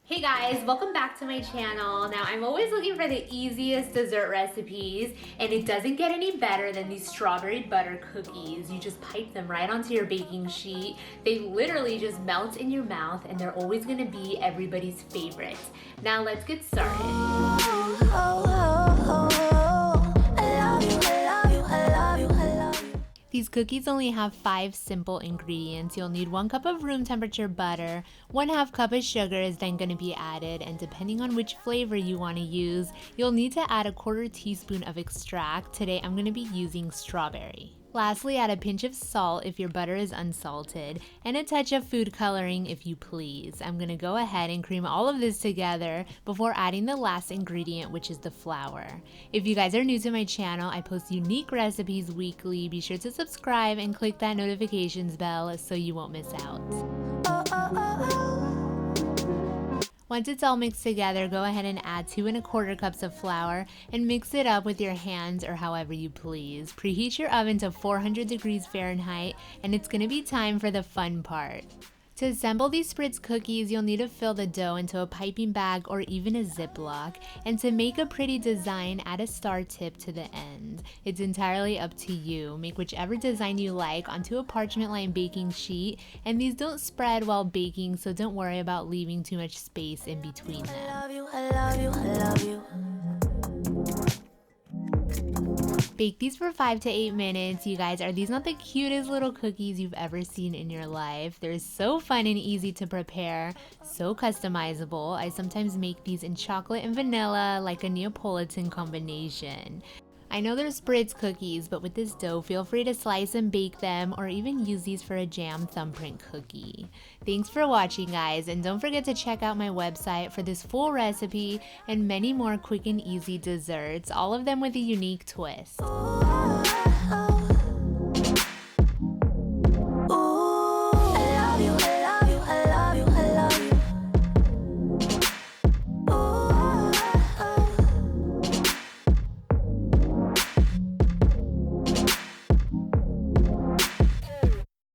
Hey guys, welcome back to my channel. Now I'm always looking for the easiest dessert recipes, and it doesn't get any better than these strawberry butter cookies. You just pipe them right onto your baking sheet. They literally just melt in your mouth, and they're always gonna be everybody's favorite. Now let's get started. These cookies only have 5 simple ingredients. You'll need 1 cup of room temperature butter, 1/2 cup of sugar is then going to be added, and depending on which flavor you want to use, you'll need to add 1/4 teaspoon of extract. Today I'm going to be using strawberry. Lastly, add a pinch of salt if your butter is unsalted, and a touch of food coloring if you please. I'm going to go ahead and cream all of this together before adding the last ingredient, which is the flour. If you guys are new to my channel, I post unique recipes weekly. Be sure to subscribe and click that notifications bell so you won't miss out. Once it's all mixed together, go ahead and add 2 1/4 cups of flour and mix it up with your hands or however you please. Preheat your oven to 400 degrees Fahrenheit, and it's going to be time for the fun part. To assemble these Spritz cookies, you'll need to fill the dough into a piping bag or even a ziplock. And to make a pretty design, add a star tip to the end. It's entirely up to you. Make whichever design you like onto a parchment lined baking sheet, and these don't spread while baking, so don't worry about leaving too much space in between them. I love you. Bake these for 5 to 8 minutes. You guys, are these not the cutest little cookies you've ever seen in your life? They're so fun and easy to prepare, so customizable. I sometimes make these in chocolate and vanilla, like a Neapolitan combination. I know they're Spritz cookies, but with this dough, feel free to slice and bake them or even use these for a jam thumbprint cookie. Thanks for watching, guys, and don't forget to check out my website for this full recipe and many more quick and easy desserts, all of them with a unique twist.